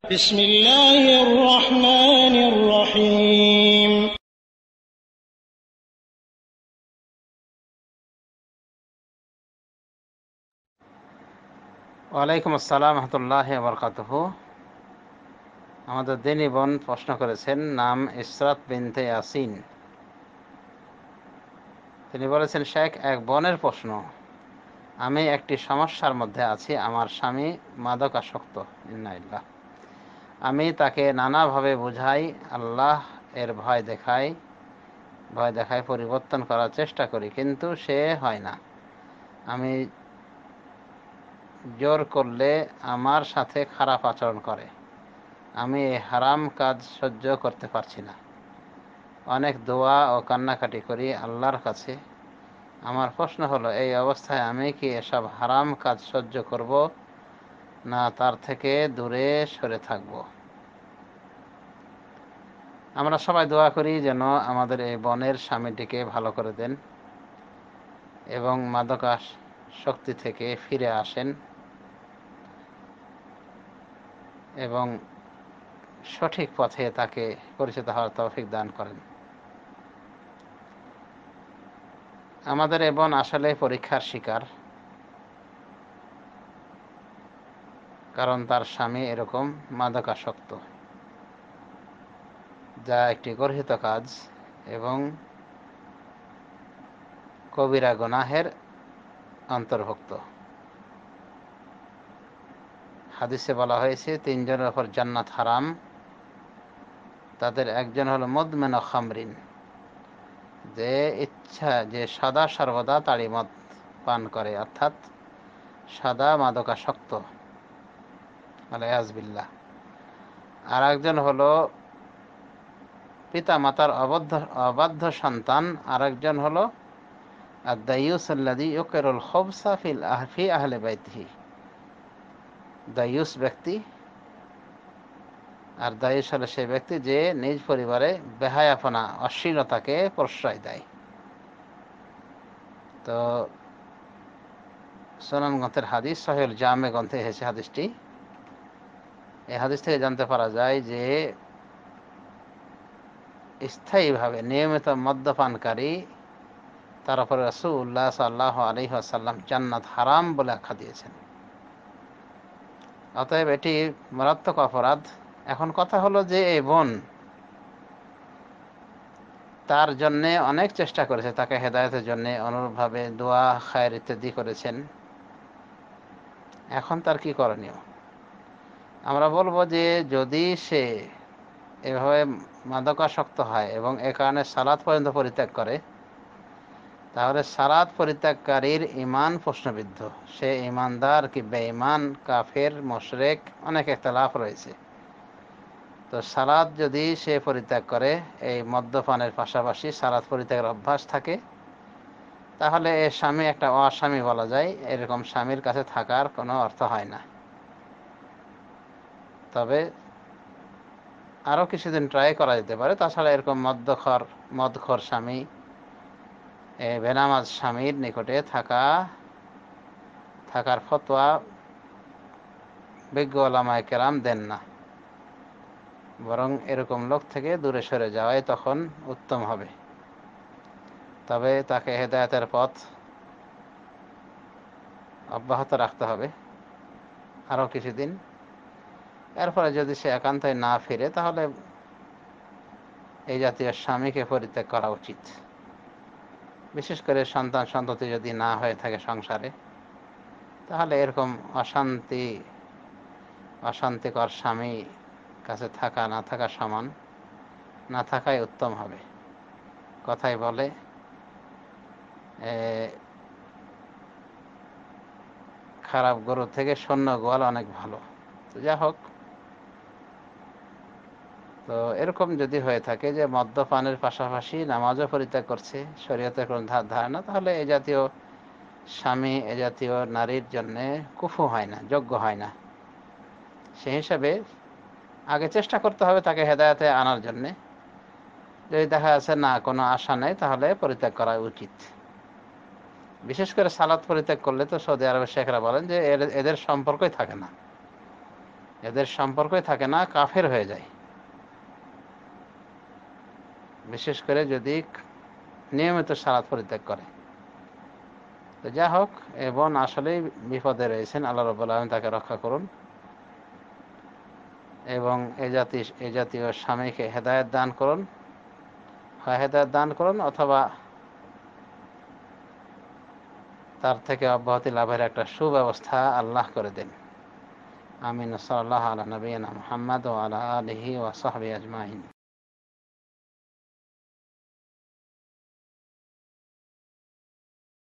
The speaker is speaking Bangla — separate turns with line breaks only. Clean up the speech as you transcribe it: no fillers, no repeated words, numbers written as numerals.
بسم الله الرحمن الرحيم
ওয়ালাইকুম আসসালাম রহমতুল্লাহি ওয়া বারাকাতুহু। আমাদের দিনী বোন প্রশ্ন করেছেন, নাম ইসরাত বিনতে ইয়াসিন। তিনি বলেছেন, শেখ, এক বোনের প্রশ্ন, আমি একটি সমস্যার মধ্যে আছি। আমার স্বামী মাদকাসক্ত। ইন্নালিল্লাহ। আমি তাকে নানাভাবে বুঝাই, আল্লাহ এর ভয় দেখাই পরিবর্তন করার চেষ্টা করি, কিন্তু সে হয় না। আমি জোর করলে আমার সাথে খারাপ আচরণ করে। আমি এই হারাম কাজ সহ্য করতে পারছি না। অনেক দোয়া ও কান্নাকাটি করি আল্লাহর কাছে। আমার প্রশ্ন হলো, এই অবস্থায় আমি কি এসব হারাম কাজ সহ্য করব, না তার থেকে দূরে সরে থাকব? আমরা সবাই দোয়া করি যেন আমাদের এই বোনের স্বামীটিকে ভালো করে দেন এবং মাদকাসক্তি থেকে ফিরে আসেন এবং সঠিক পথে তাকে পরিচিত হওয়ার তৌফিক দান করেন। আমাদের এই বোন আসলে পরীক্ষার শিকার, কারণ তার স্বামী এরকম মাদকাসক্ত, যা একটি গর্হিত কাজ এবং কবিরা গুনাহের অন্তর্ভুক্ত। হাদিসে বলা হয়েছে, তিনজনের ওপর জান্নাত হারাম। তাদের একজন হলো মুদমিন খামরিন, যে সদা সর্বদা তাড়ি মদ পান করে, অর্থাৎ সদা মাদকাসক্ত, আলিয়াযবিল্লাহ। আর একজন হলো পিতা মাতার অবাধ্য সন্তান। আর একজন হলো আদ-দায়ুস আল্লাযী ইউকিরুল খুবসা ফি আহলি বাইতিহি, দায়ুস ব্যক্তি। আর দায়ুস হলো সেই ব্যক্তি যে নিজ পরিবারে বেহায়াপনা, অশ্লীলতাকে প্রশ্রয় দেয়। তো সুনান গ্রন্থের হাদিস, সহিহুল জামে গ্রন্থে এসেছে হাদিসটি। এই হাদিস থেকে জানতে পারা যায় যে স্থায়ীভাবে নিয়মিত মদ্যপানকারী, তার উপরে রাসূলুল্লাহ সাল্লাল্লাহু আলাইহি ওয়াসাল্লাম জান্নাত হারাম বলে আখ্যা দিয়েছেন। অতএব এটি মারাত্মক অপরাধ। এখন কথা হলো যে এই বোন তার জন্যে অনেক চেষ্টা করেছে, তাকে হেদায়েতের জন্য অনুরূপভাবে দোয়া খায়ের ইত্যাদি করেছেন। এখন তার কি করণীয়? আমরা বলবো যে যদি সে এভাবে মাদকাসক্ত হয় এবং এ কারণে সালাত পর্যন্ত পরিত্যাগ করে, তাহলে সালাত পরিত্যাগকারীর ঈমান প্রশ্নবিদ্ধ। সে ঈমানদার কি বেঈমান, কাফের, মুশরিক, অনেক ইখতিলাফ রয়েছে। তো সালাত যদি সে পরিত্যাগ করে, এই মদ্যপানের পাশাপাশি সালাত পরিত্যাগের অভ্যাস থাকে, তাহলে এ স্বামী একটা অস্বামী বলা যায়। এরকম স্বামীর কাছে থাকার কোনো অর্থ হয় না। তবে আরও কিছুদিন ট্রাই করা যেতে পারে। তাছাড়া এরকম মদখোর স্বামী, বেনামাজ স্বামীর নিকটে থাকার ফতোয়া বিজ্ঞ ওলামায়ে কেরাম দেন না, বরং এরকম লোক থেকে দূরে সরে যাওয়াই তখন উত্তম হবে। তবে তাকে হেদায়েতের পথ অব্যাহত রাখতে হবে আরও কিছুদিন। এরপরে যদি সে একান্তই না ফিরে, তাহলে এই জাতীয় স্বামীকে পরিত্যাগ করা উচিত। বিশেষ করে সন্ততি যদি না হয়ে থাকে সংসারে, তাহলে এরকম অশান্তিকর স্বামী কাছে থাকা না থাকা সমান, না থাকাই উত্তম হবে। কথাই বলে, খারাপ গরু থেকে শূন্য গোয়াল অনেক ভালো। তো যা হোক, তো এরকম যদি হয়ে থাকে যে মদ্যপানের পাশাপাশি নামাজও পরিত্যাগ করছে, শরীয়তের কোনো ধারণা, তাহলে এ জাতীয় স্বামী এ জাতীয় নারীর জন্যে কুফু হয় না, যোগ্য হয় না। সেই হিসাবে আগে চেষ্টা করতে হবে তাকে হেদায়েতে আনার জন্যে। যদি দেখা যাচ্ছে না, কোনো আশা নেই, তাহলে পরিত্যাগ করা উচিত। বিশেষ করে সালাত পরিত্যাগ করলে তো সৌদি আরবের শেখরা বলেন যে এদের সম্পর্কই থাকে না। এদের সম্পর্কই থাকে না, কাফের হয়ে যায়, বিশেষ করে যদি নিয়মিত সালাত পরিত্যাগ করে। তো যা হোক, এ বোন আসলেই বিপদে রয়েছেন, আল্লাহ রাব্বুল আলামিন তাকে রক্ষা করুন এবং এই জাতীয় স্বামীকে হেদায়েত দান করুন, হয় হেদায়েত দান করুন অথবা তার থেকে অব্যাহতি লাভের একটা সুব্যবস্থা আল্লাহ করে দেন। আমিন। সাল্লাল্লাহু আলা নবিয়িনা মুহাম্মদ ওয়া আলা আলিহি ওয়া সাহবিহি আজমাইন।